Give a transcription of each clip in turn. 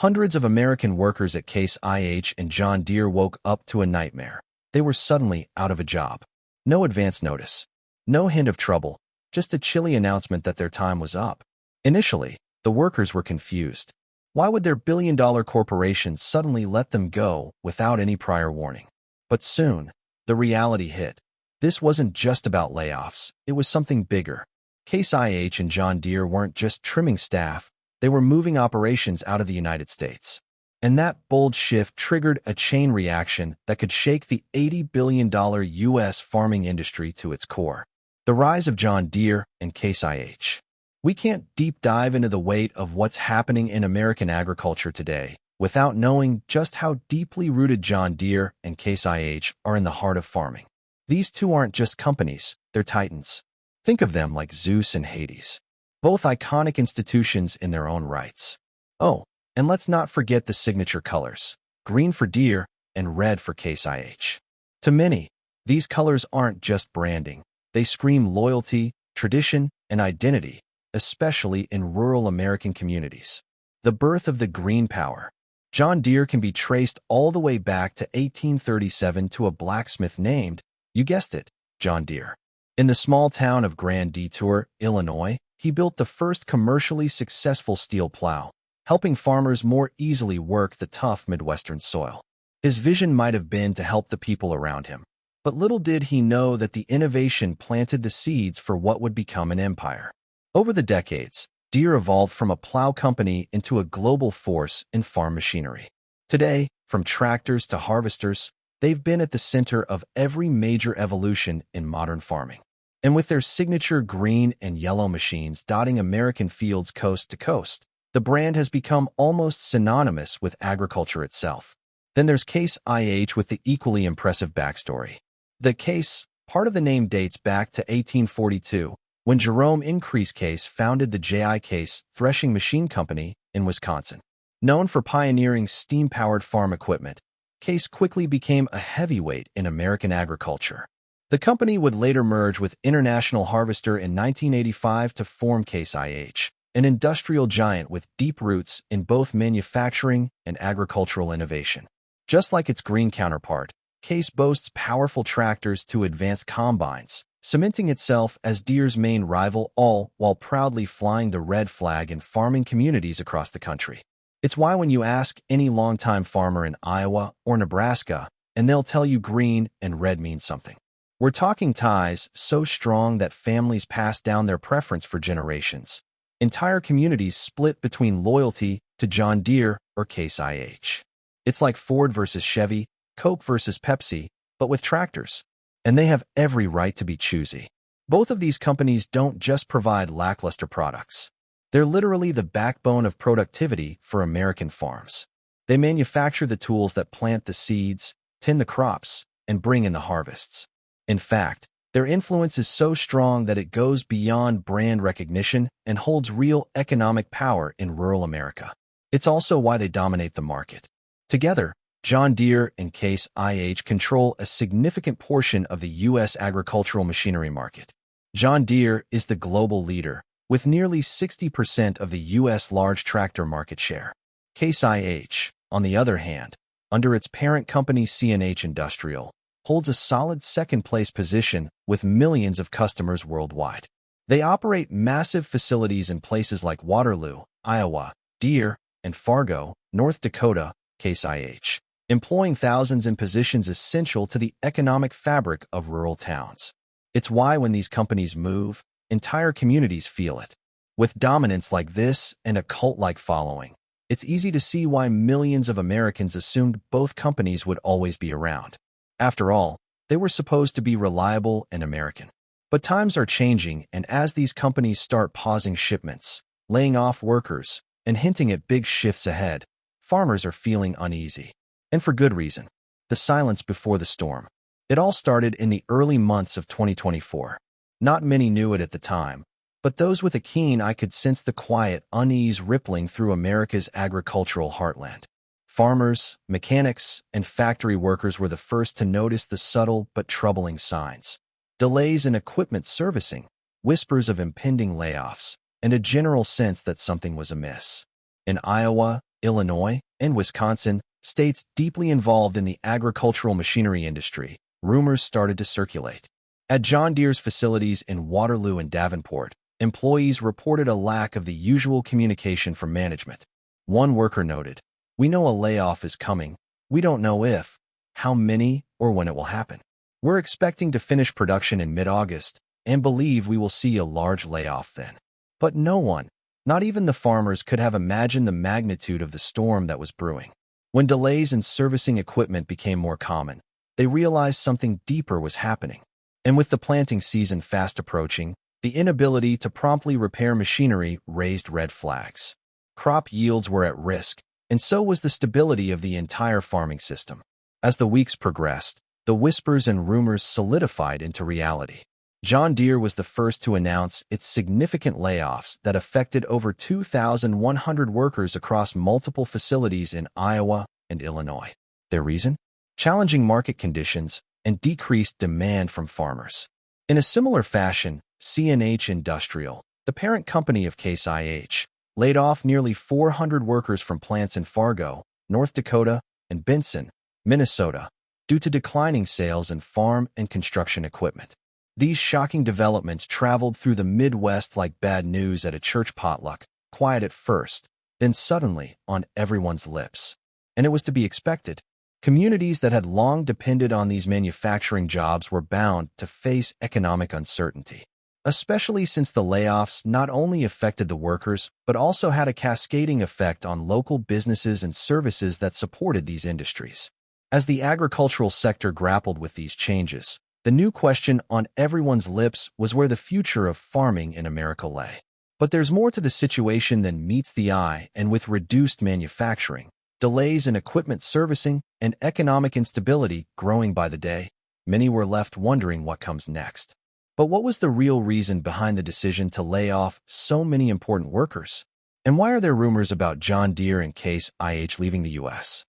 Hundreds of American workers at Case IH and Jhon Deere woke up to a nightmare. They were suddenly out of a job. No advance notice. No hint of trouble, just a chilly announcement that their time was up. Initially, the workers were confused. Why would their billion-dollar corporation suddenly let them go without any prior warning? But soon, the reality hit. This wasn't just about layoffs. It was something bigger. Case IH and Jhon Deere weren't just trimming staff. They were moving operations out of the United States. And that bold shift triggered a chain reaction that could shake the $80 billion U.S. farming industry to its core. The rise of Jhon Deere and Case IH. We can't deep dive into the weight of what's happening in American agriculture today without knowing just how deeply rooted Jhon Deere and Case IH are in the heart of farming. These two aren't just companies, they're titans. Think of them like Zeus and Hades. Both iconic institutions in their own rights. Oh, and let's not forget the signature colors, green for Deere and red for Case IH. To many, these colors aren't just branding. They scream loyalty, tradition, and identity, especially in rural American communities. The birth of the green power. Jhon Deere can be traced all the way back to 1837 to a blacksmith named, you guessed it, Jhon Deere. In the small town of Grand Detour, Illinois, he built the first commercially successful steel plow, helping farmers more easily work the tough Midwestern soil. His vision might have been to help the people around him, but little did he know that the innovation planted the seeds for what would become an empire. Over the decades, Deere evolved from a plow company into a global force in farm machinery. Today, from tractors to harvesters, they've been at the center of every major evolution in modern farming. And with their signature green and yellow machines dotting American fields coast to coast, the brand has become almost synonymous with agriculture itself. Then there's Case IH with the equally impressive backstory. The Case, part of the name, dates back to 1842, when Jerome Increase Case founded the J.I. Case Threshing Machine Company in Wisconsin. Known for pioneering steam-powered farm equipment, Case quickly became a heavyweight in American agriculture. The company would later merge with International Harvester in 1985 to form Case IH, an industrial giant with deep roots in both manufacturing and agricultural innovation. Just like its green counterpart, Case boasts powerful tractors to advanced combines, cementing itself as Deere's main rival, all while proudly flying the red flag in farming communities across the country. It's why when you ask any longtime farmer in Iowa or Nebraska, and they'll tell you green and red mean something. We're talking ties so strong that families pass down their preference for generations. Entire communities split between loyalty to Jhon Deere or Case IH. It's like Ford versus Chevy, Coke versus Pepsi, but with tractors. And they have every right to be choosy. Both of these companies don't just provide lackluster products. They're literally the backbone of productivity for American farms. They manufacture the tools that plant the seeds, tend the crops, and bring in the harvests. In fact, their influence is so strong that it goes beyond brand recognition and holds real economic power in rural America. It's also why they dominate the market. Together, Jhon Deere and Case IH control a significant portion of the U.S. agricultural machinery market. Jhon Deere is the global leader, with nearly 60% of the U.S. large tractor market share. Case IH, on the other hand, under its parent company CNH Industrial, holds a solid second-place position with millions of customers worldwide. They operate massive facilities in places like Waterloo, Iowa, Deere, and Fargo, North Dakota, Case IH, employing thousands in positions essential to the economic fabric of rural towns. It's why when these companies move, entire communities feel it. With dominance like this and a cult-like following, it's easy to see why millions of Americans assumed both companies would always be around. After all, they were supposed to be reliable and American. But times are changing, and as these companies start pausing shipments, laying off workers, and hinting at big shifts ahead, farmers are feeling uneasy. And for good reason. The silence before the storm. It all started in the early months of 2024. Not many knew it at the time, but those with a keen eye could sense the quiet unease rippling through America's agricultural heartland. Farmers, mechanics, and factory workers were the first to notice the subtle but troubling signs. Delays in equipment servicing, whispers of impending layoffs, and a general sense that something was amiss. In Iowa, Illinois, and Wisconsin, states deeply involved in the agricultural machinery industry, rumors started to circulate. At Jhon Deere's facilities in Waterloo and Davenport, employees reported a lack of the usual communication from management. One worker noted, "We know a layoff is coming. We don't know if, how many, or when it will happen. We're expecting to finish production in mid-August and believe we will see a large layoff then." But no one, not even the farmers, could have imagined the magnitude of the storm that was brewing. When delays in servicing equipment became more common, they realized something deeper was happening. And with the planting season fast approaching, the inability to promptly repair machinery raised red flags. Crop yields were at risk, and so was the stability of the entire farming system. As the weeks progressed, the whispers and rumors solidified into reality. Jhon Deere was the first to announce its significant layoffs that affected over 2,100 workers across multiple facilities in Iowa and Illinois. Their reason? Challenging market conditions and decreased demand from farmers. In a similar fashion, CNH Industrial, the parent company of Case IH, laid off nearly 400 workers from plants in Fargo, North Dakota, and Benson, Minnesota, due to declining sales in farm and construction equipment. These shocking developments traveled through the Midwest like bad news at a church potluck, quiet at first, then suddenly on everyone's lips. And it was to be expected. Communities that had long depended on these manufacturing jobs were bound to face economic uncertainty, especially since the layoffs not only affected the workers, but also had a cascading effect on local businesses and services that supported these industries. As the agricultural sector grappled with these changes, the new question on everyone's lips was where the future of farming in America lay. But there's more to the situation than meets the eye, and with reduced manufacturing, delays in equipment servicing, and economic instability growing by the day, many were left wondering what comes next. But what was the real reason behind the decision to lay off so many important workers? And why are there rumors about Jhon Deere and Case IH leaving the U.S.?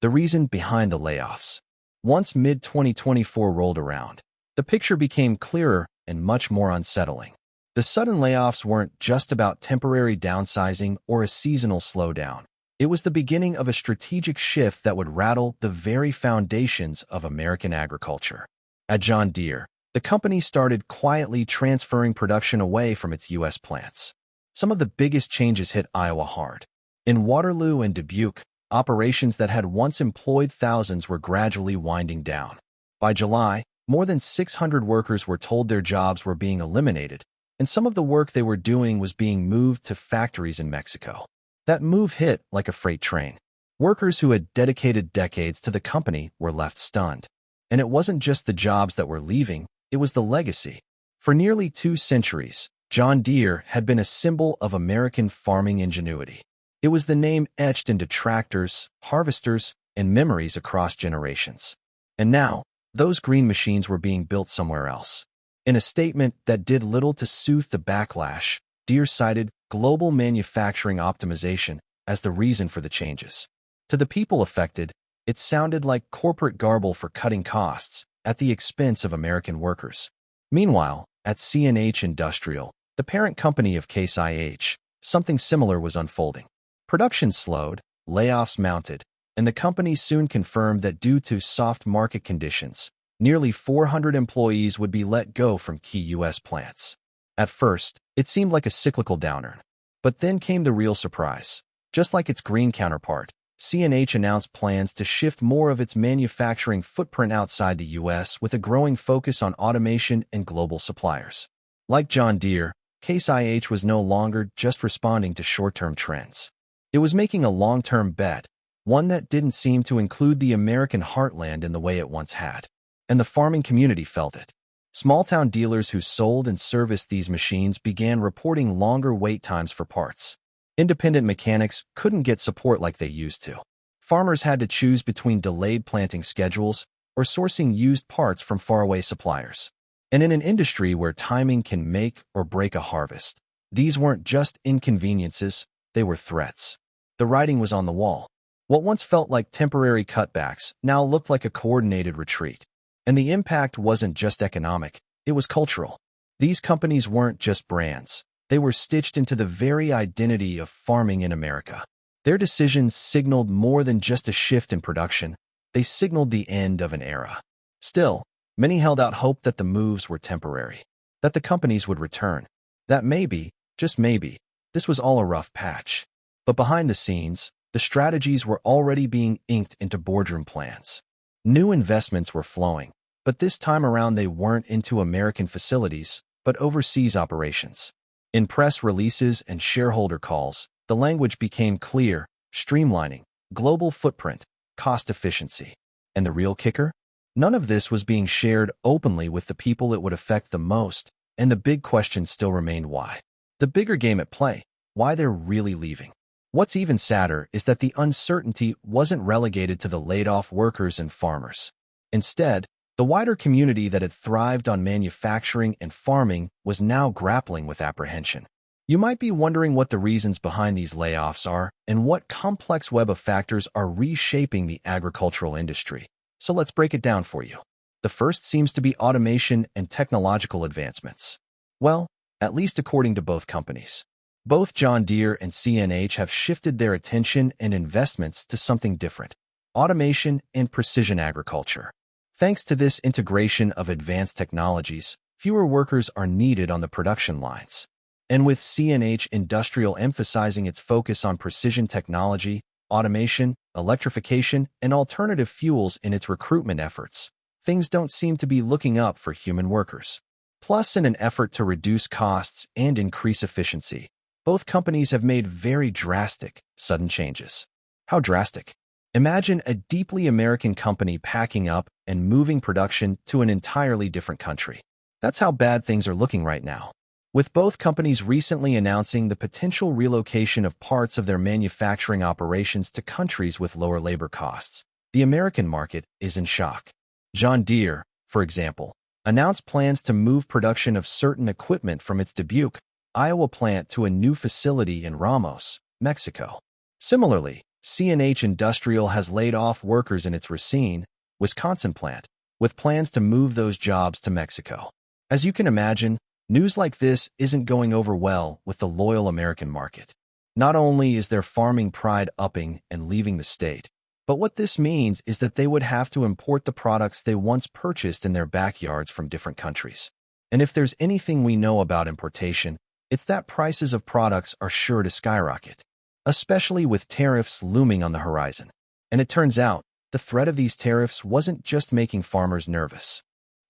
The reason behind the layoffs. Once mid-2024 rolled around, the picture became clearer and much more unsettling. The sudden layoffs weren't just about temporary downsizing or a seasonal slowdown. It was the beginning of a strategic shift that would rattle the very foundations of American agriculture. At Jhon Deere, the company started quietly transferring production away from its U.S. plants. Some of the biggest changes hit Iowa hard. In Waterloo and Dubuque, operations that had once employed thousands were gradually winding down. By July, more than 600 workers were told their jobs were being eliminated, and some of the work they were doing was being moved to factories in Mexico. That move hit like a freight train. Workers who had dedicated decades to the company were left stunned. And it wasn't just the jobs that were leaving, it was the legacy. For nearly 2 centuries, Jhon Deere had been a symbol of American farming ingenuity. It was the name etched into tractors, harvesters, and memories across generations. And now, those green machines were being built somewhere else. In a statement that did little to soothe the backlash, Deere cited global manufacturing optimization as the reason for the changes. To the people affected, it sounded like corporate garble for cutting costs at the expense of American workers. Meanwhile, at CNH Industrial, the parent company of Case IH, something similar was unfolding. Production slowed, layoffs mounted, and the company soon confirmed that due to soft market conditions, nearly 400 employees would be let go from key U.S. plants. At first, it seemed like a cyclical downturn. But then came the real surprise. Just like its green counterpart, CNH announced plans to shift more of its manufacturing footprint outside the U.S. with a growing focus on automation and global suppliers. Like Jhon Deere, Case IH was no longer just responding to short-term trends. It was making a long-term bet, one that didn't seem to include the American heartland in the way it once had. And the farming community felt it. Small-town dealers who sold and serviced these machines began reporting longer wait times for parts. Independent mechanics couldn't get support like they used to. Farmers had to choose between delayed planting schedules or sourcing used parts from faraway suppliers. And in an industry where timing can make or break a harvest, these weren't just inconveniences, they were threats. The writing was on the wall. What once felt like temporary cutbacks now looked like a coordinated retreat. And the impact wasn't just economic, it was cultural. These companies weren't just brands. They were stitched into the very identity of farming in America. Their decisions signaled more than just a shift in production. They signaled the end of an era. Still, many held out hope that the moves were temporary, that the companies would return, that maybe, just maybe, this was all a rough patch. But behind the scenes, the strategies were already being inked into boardroom plans. New investments were flowing, but this time around they weren't into American facilities, but overseas operations. In press releases and shareholder calls, the language became clear: streamlining, global footprint, cost efficiency. And the real kicker? None of this was being shared openly with the people it would affect the most, and the big question still remained: why? The bigger game at play: why they're really leaving. What's even sadder is that the uncertainty wasn't relegated to the laid-off workers and farmers. Instead, the wider community that had thrived on manufacturing and farming was now grappling with apprehension. You might be wondering what the reasons behind these layoffs are and what complex web of factors are reshaping the agricultural industry. So let's break it down for you. The first seems to be automation and technological advancements. Well, at least according to both companies. Both Jhon Deere and CNH have shifted their attention and investments to something different: automation and precision agriculture. Thanks to this integration of advanced technologies, fewer workers are needed on the production lines. And with CNH Industrial emphasizing its focus on precision technology, automation, electrification, and alternative fuels in its recruitment efforts, things don't seem to be looking up for human workers. Plus, in an effort to reduce costs and increase efficiency, both companies have made very drastic, sudden changes. How drastic? Imagine a deeply American company packing up and moving production to an entirely different country. That's how bad things are looking right now. With both companies recently announcing the potential relocation of parts of their manufacturing operations to countries with lower labor costs, the American market is in shock. Jhon Deere, for example, announced plans to move production of certain equipment from its Dubuque, Iowa plant to a new facility in Ramos, Mexico. Similarly, CNH Industrial has laid off workers in its Racine, Wisconsin plant, with plans to move those jobs to Mexico. As you can imagine, news like this isn't going over well with the loyal American market. Not only is their farming pride upping and leaving the state, but what this means is that they would have to import the products they once purchased in their backyards from different countries. And if there's anything we know about importation, it's that prices of products are sure to skyrocket, especially with tariffs looming on the horizon. And it turns out, the threat of these tariffs wasn't just making farmers nervous.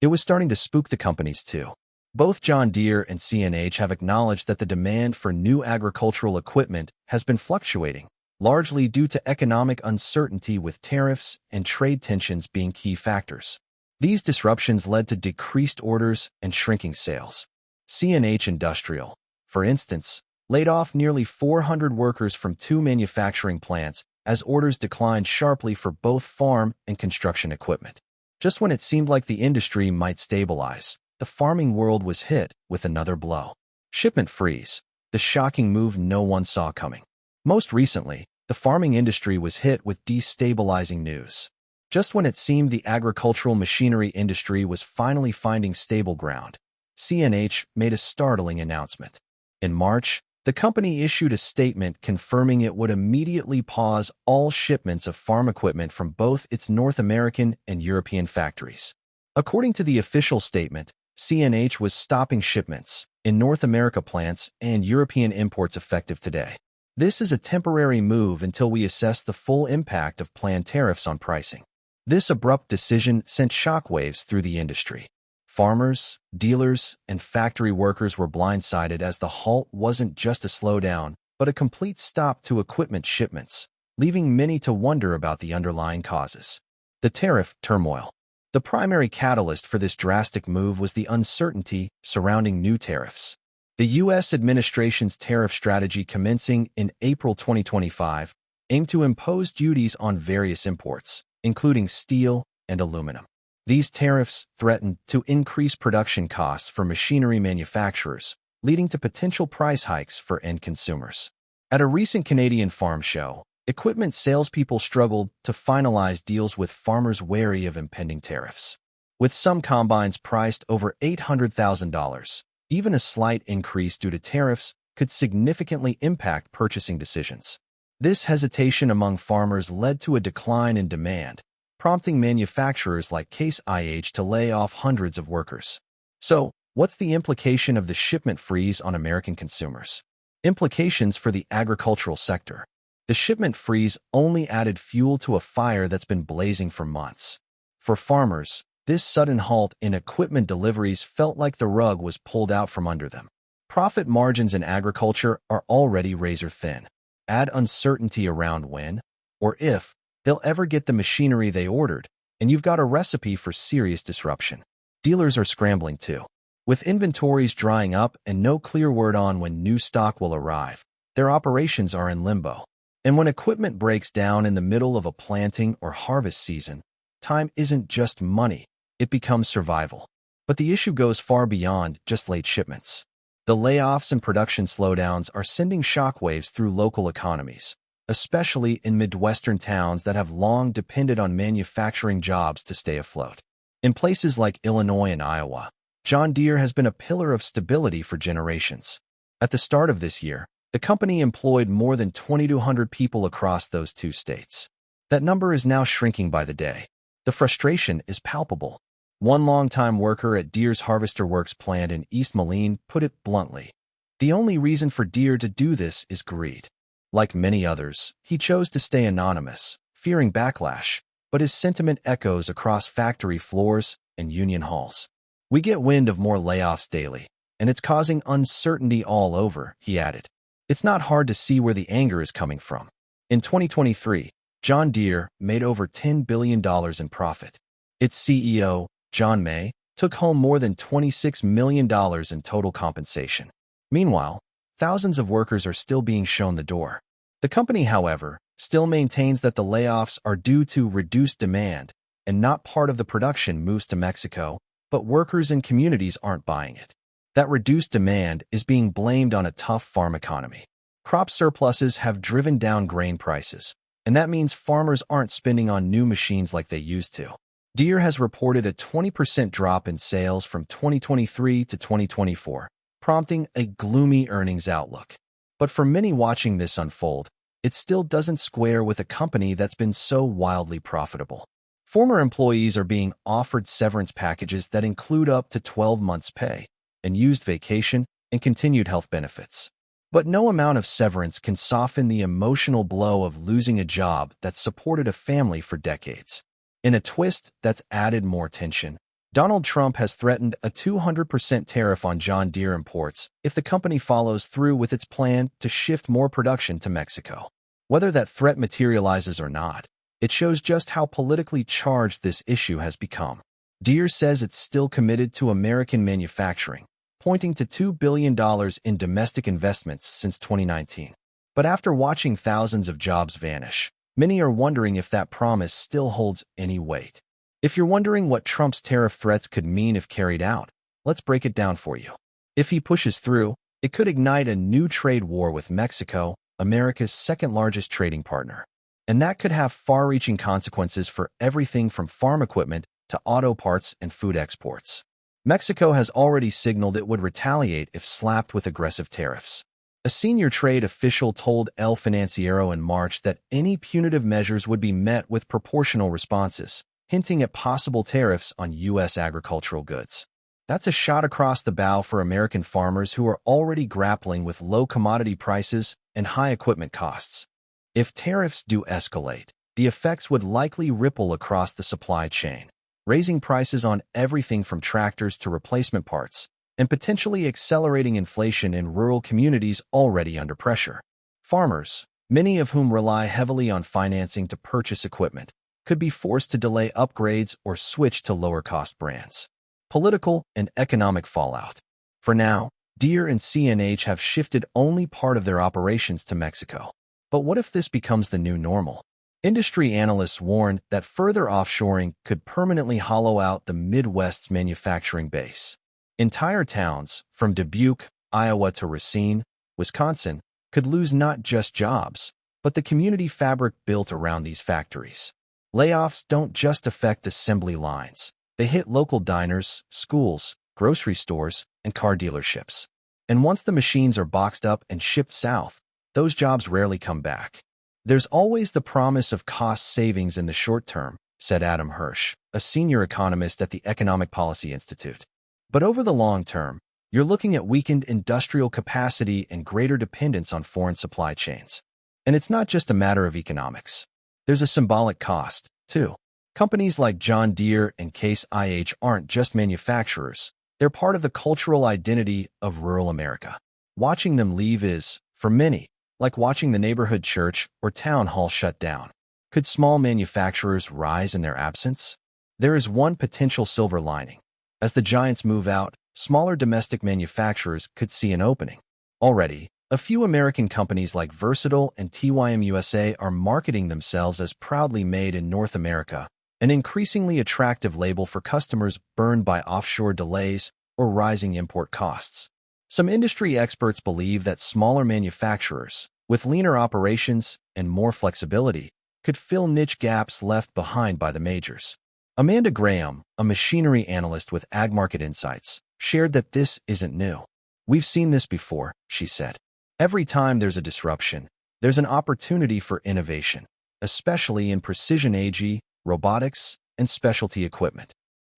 It was starting to spook the companies too. Both Jhon Deere and CNH have acknowledged that the demand for new agricultural equipment has been fluctuating, largely due to economic uncertainty with tariffs and trade tensions being key factors. These disruptions led to decreased orders and shrinking sales. CNH Industrial, for instance, laid off nearly 400 workers from 2 manufacturing plants as orders declined sharply for both farm and construction equipment. Just when it seemed like the industry might stabilize, the farming world was hit with another blow. Shipment freeze, the shocking move no one saw coming. Most recently, the farming industry was hit with destabilizing news. Just when it seemed the agricultural machinery industry was finally finding stable ground, CNH made a startling announcement. In March, the company issued a statement confirming it would immediately pause all shipments of farm equipment from both its North American and European factories. According to the official statement, CNH was stopping shipments in North America plants and European imports effective today. This is a temporary move until we assess the full impact of planned tariffs on pricing. This abrupt decision sent shockwaves through the industry. Farmers, dealers, and factory workers were blindsided as the halt wasn't just a slowdown, but a complete stop to equipment shipments, leaving many to wonder about the underlying causes. The tariff turmoil. The primary catalyst for this drastic move was the uncertainty surrounding new tariffs. The U.S. administration's tariff strategy commencing in April 2025 aimed to impose duties on various imports, including steel and aluminum. These tariffs threatened to increase production costs for machinery manufacturers, leading to potential price hikes for end consumers. At a recent Canadian farm show, equipment salespeople struggled to finalize deals with farmers wary of impending tariffs. With some combines priced over $800,000, even a slight increase due to tariffs could significantly impact purchasing decisions. This hesitation among farmers led to a decline in demand, prompting manufacturers like Case IH to lay off hundreds of workers. So, what's the implication of the shipment freeze on American consumers? Implications for the agricultural sector. The shipment freeze only added fuel to a fire that's been blazing for months. For farmers, this sudden halt in equipment deliveries felt like the rug was pulled out from under them. Profit margins in agriculture are already razor thin. Add uncertainty around when, or if, they'll ever get the machinery they ordered, and you've got a recipe for serious disruption. Dealers are scrambling too. With inventories drying up and no clear word on when new stock will arrive, their operations are in limbo. And when equipment breaks down in the middle of a planting or harvest season, time isn't just money, it becomes survival. But the issue goes far beyond just late shipments. The layoffs and production slowdowns are sending shockwaves through local economies, especially in Midwestern towns that have long depended on manufacturing jobs to stay afloat. In places like Illinois and Iowa, Jhon Deere has been a pillar of stability for generations. At the start of this year, the company employed more than 2,200 people across those two states. That number is now shrinking by the day. The frustration is palpable. One longtime worker at Deere's Harvester Works plant in East Moline put it bluntly. The only reason for Deere to do this is greed. Like many others, he chose to stay anonymous, fearing backlash, but his sentiment echoes across factory floors and union halls. We get wind of more layoffs daily, and it's causing uncertainty all over, he added. It's not hard to see where the anger is coming from. In 2023, Jhon Deere made over $10 billion in profit. Its CEO, John May, took home more than $26 million in total compensation. Meanwhile, thousands of workers are still being shown the door. The company, however, still maintains that the layoffs are due to reduced demand and not part of the production moves to Mexico, but workers and communities aren't buying it. That reduced demand is being blamed on a tough farm economy. Crop surpluses have driven down grain prices, and that means farmers aren't spending on new machines like they used to. Deere has reported a 20% drop in sales from 2023 to 2024, prompting a gloomy earnings outlook. But for many watching this unfold, it still doesn't square with a company that's been so wildly profitable. Former employees are being offered severance packages that include up to 12 months' pay, and used vacation and continued health benefits. But no amount of severance can soften the emotional blow of losing a job that's supported a family for decades. In a twist that's added more tension, Donald Trump has threatened a 200% tariff on Jhon Deere imports if the company follows through with its plan to shift more production to Mexico. Whether that threat materializes or not, it shows just how politically charged this issue has become. Deere says it's still committed to American manufacturing, pointing to $2 billion in domestic investments since 2019. But after watching thousands of jobs vanish, many are wondering if that promise still holds any weight. If you're wondering what Trump's tariff threats could mean if carried out, let's break it down for you. If he pushes through, it could ignite a new trade war with Mexico, America's second-largest trading partner. And that could have far-reaching consequences for everything from farm equipment to auto parts and food exports. Mexico has already signaled it would retaliate if slapped with aggressive tariffs. A senior trade official told El Financiero in March that any punitive measures would be met with proportional responses, hinting at possible tariffs on U.S. agricultural goods. That's a shot across the bow for American farmers who are already grappling with low commodity prices and high equipment costs. If tariffs do escalate, the effects would likely ripple across the supply chain, raising prices on everything from tractors to replacement parts, and potentially accelerating inflation in rural communities already under pressure. Farmers, many of whom rely heavily on financing to purchase equipment, could be forced to delay upgrades or switch to lower-cost brands. Political and economic fallout. For now, Deere and CNH have shifted only part of their operations to Mexico. But what if this becomes the new normal? Industry analysts warn that further offshoring could permanently hollow out the Midwest's manufacturing base. Entire towns, from Dubuque, Iowa to Racine, Wisconsin, could lose not just jobs, but the community fabric built around these factories. Layoffs don't just affect assembly lines. They hit local diners, schools, grocery stores, and car dealerships. And once the machines are boxed up and shipped south, those jobs rarely come back. There's always the promise of cost savings in the short term, said Adam Hirsch, a senior economist at the Economic Policy Institute. But over the long term, you're looking at weakened industrial capacity and greater dependence on foreign supply chains. And it's not just a matter of economics. There's a symbolic cost, too. Companies like Jhon Deere and Case IH aren't just manufacturers. They're part of the cultural identity of rural America. Watching them leave is, for many, like watching the neighborhood church or town hall shut down. Could small manufacturers rise in their absence? There is one potential silver lining. As the giants move out, smaller domestic manufacturers could see an opening. Already, a few American companies like Versatile and TYM USA are marketing themselves as proudly made in North America, an increasingly attractive label for customers burned by offshore delays or rising import costs. Some industry experts believe that smaller manufacturers, with leaner operations and more flexibility, could fill niche gaps left behind by the majors. Amanda Graham, a machinery analyst with Ag Market Insights, shared that this isn't new. We've seen this before, she said. Every time there's a disruption, there's an opportunity for innovation, especially in precision AG, robotics, and specialty equipment.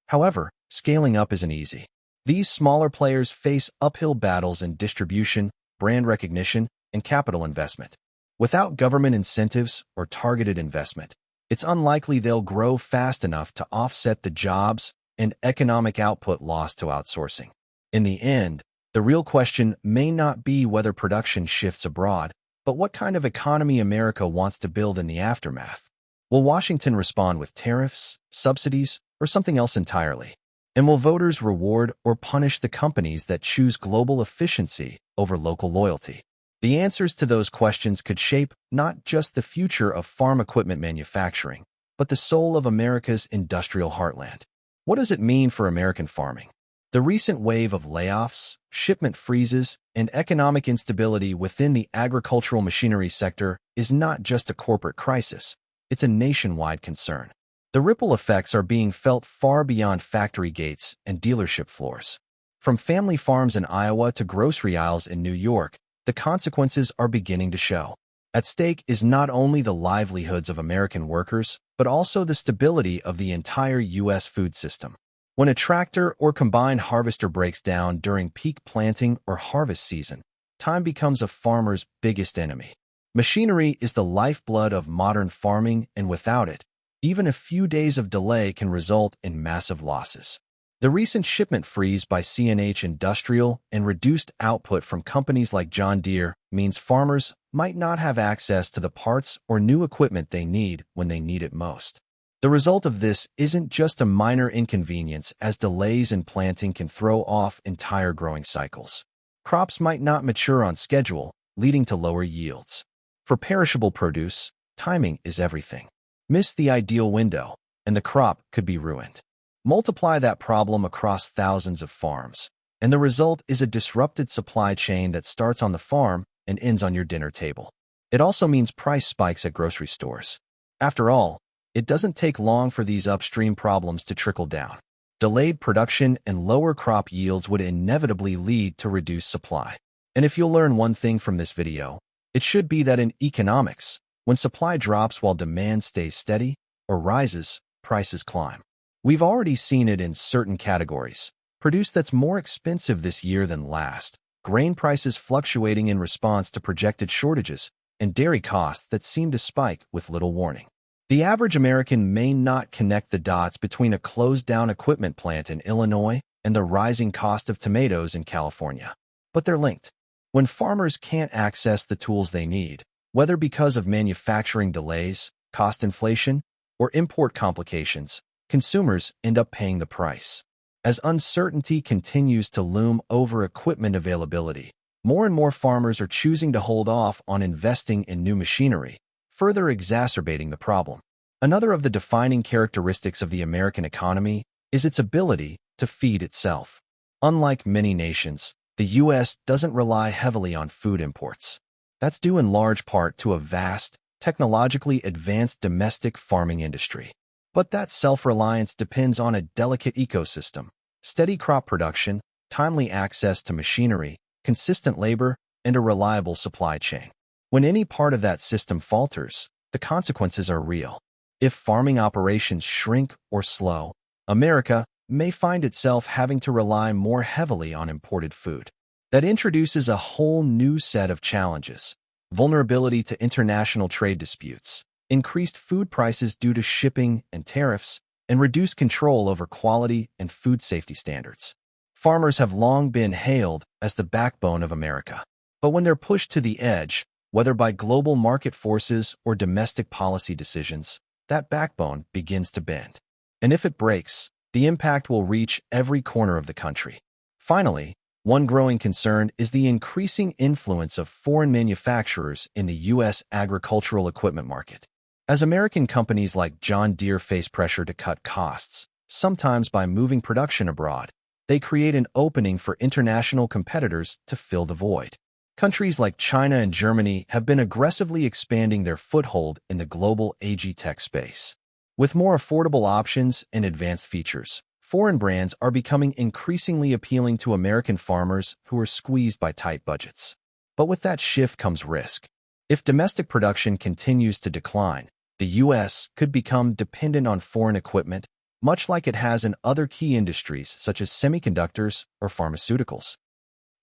However, scaling up isn't easy. These smaller players face uphill battles in distribution, brand recognition, and capital investment. Without government incentives or targeted investment, it's unlikely they'll grow fast enough to offset the jobs and economic output lost to outsourcing. In the end, the real question may not be whether production shifts abroad, but what kind of economy America wants to build in the aftermath. Will Washington respond with tariffs, subsidies, or something else entirely? And will voters reward or punish the companies that choose global efficiency over local loyalty? The answers to those questions could shape not just the future of farm equipment manufacturing, but the soul of America's industrial heartland. What does it mean for American farming? The recent wave of layoffs, shipment freezes, and economic instability within the agricultural machinery sector is not just a corporate crisis, it's a nationwide concern. The ripple effects are being felt far beyond factory gates and dealership floors. From family farms in Iowa to grocery aisles in New York, the consequences are beginning to show. At stake is not only the livelihoods of American workers, but also the stability of the entire U.S. food system. When a tractor or combined harvester breaks down during peak planting or harvest season, time becomes a farmer's biggest enemy. Machinery is the lifeblood of modern farming, and without it, even a few days of delay can result in massive losses. The recent shipment freeze by CNH Industrial and reduced output from companies like Jhon Deere means farmers might not have access to the parts or new equipment they need when they need it most. The result of this isn't just a minor inconvenience, as delays in planting can throw off entire growing cycles. Crops might not mature on schedule, leading to lower yields. For perishable produce, timing is everything. Miss the ideal window, and the crop could be ruined. Multiply that problem across thousands of farms, and the result is a disrupted supply chain that starts on the farm and ends on your dinner table. It also means price spikes at grocery stores. After all, it doesn't take long for these upstream problems to trickle down. Delayed production and lower crop yields would inevitably lead to reduced supply. And if you'll learn one thing from this video, it should be that in economics, when supply drops while demand stays steady or rises, prices climb. We've already seen it in certain categories. Produce that's more expensive this year than last, grain prices fluctuating in response to projected shortages, and dairy costs that seem to spike with little warning. The average American may not connect the dots between a closed-down equipment plant in Illinois and the rising cost of tomatoes in California. But they're linked. When farmers can't access the tools they need, whether because of manufacturing delays, cost inflation, or import complications, consumers end up paying the price. As uncertainty continues to loom over equipment availability, more and more farmers are choosing to hold off on investing in new machinery, further exacerbating the problem. Another of the defining characteristics of the American economy is its ability to feed itself. Unlike many nations, the U.S. doesn't rely heavily on food imports. That's due in large part to a vast, technologically advanced domestic farming industry. But that self-reliance depends on a delicate ecosystem, steady crop production, timely access to machinery, consistent labor, and a reliable supply chain. When any part of that system falters, the consequences are real. If farming operations shrink or slow, America may find itself having to rely more heavily on imported food. That introduces a whole new set of challenges: vulnerability to international trade disputes, increased food prices due to shipping and tariffs, and reduced control over quality and food safety standards. Farmers have long been hailed as the backbone of America. But when they're pushed to the edge, whether by global market forces or domestic policy decisions, that backbone begins to bend. And if it breaks, the impact will reach every corner of the country. Finally, one growing concern is the increasing influence of foreign manufacturers in the U.S. agricultural equipment market. As American companies like Jhon Deere face pressure to cut costs, sometimes by moving production abroad, they create an opening for international competitors to fill the void. Countries like China and Germany have been aggressively expanding their foothold in the global ag-tech space. With more affordable options and advanced features, foreign brands are becoming increasingly appealing to American farmers who are squeezed by tight budgets. But with that shift comes risk. If domestic production continues to decline, the U.S. could become dependent on foreign equipment, much like it has in other key industries such as semiconductors or pharmaceuticals.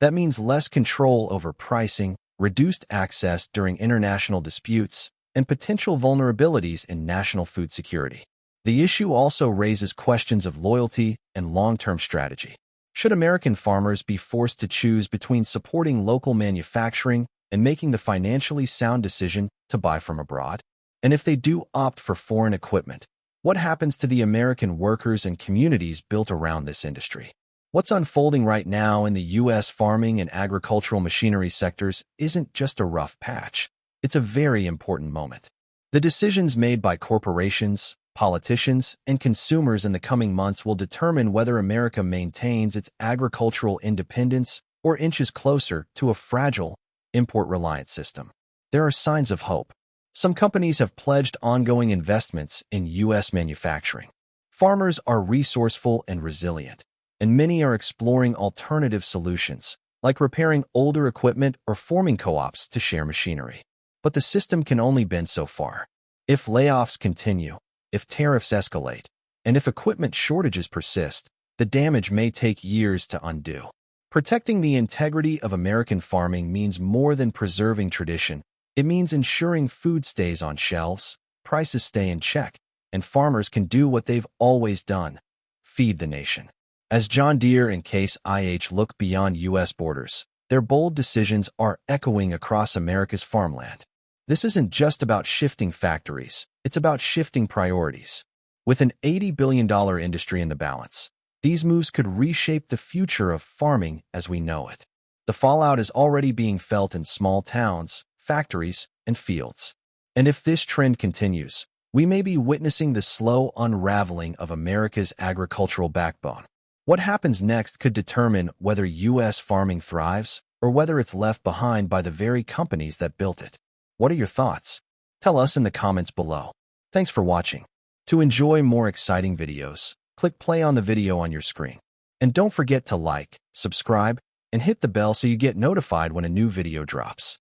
That means less control over pricing, reduced access during international disputes, and potential vulnerabilities in national food security. The issue also raises questions of loyalty and long-term strategy. Should American farmers be forced to choose between supporting local manufacturing and making the financially sound decision to buy from abroad? And if they do opt for foreign equipment, what happens to the American workers and communities built around this industry? What's unfolding right now in the U.S. farming and agricultural machinery sectors isn't just a rough patch. It's a very important moment. The decisions made by corporations, politicians, and consumers in the coming months will determine whether America maintains its agricultural independence or inches closer to a fragile, import-reliant system. There are signs of hope. Some companies have pledged ongoing investments in U.S. manufacturing. Farmers are resourceful and resilient, and many are exploring alternative solutions, like repairing older equipment or forming co-ops to share machinery. But the system can only bend so far. If layoffs continue, if tariffs escalate, and if equipment shortages persist, the damage may take years to undo. Protecting the integrity of American farming means more than preserving tradition. It means ensuring food stays on shelves, prices stay in check, and farmers can do what they've always done: feed the nation. As Jhon Deere and Case IH look beyond U.S. borders, their bold decisions are echoing across America's farmland. This isn't just about shifting factories, it's about shifting priorities. With an $80 billion industry in the balance, these moves could reshape the future of farming as we know it. The fallout is already being felt in small towns, factories, and fields. And if this trend continues, we may be witnessing the slow unraveling of America's agricultural backbone. What happens next could determine whether U.S. farming thrives or whether it's left behind by the very companies that built it. What are your thoughts? Tell us in the comments below. Thanks for watching. To enjoy more exciting videos, click play on the video on your screen. And don't forget to like, subscribe, and hit the bell so you get notified when a new video drops.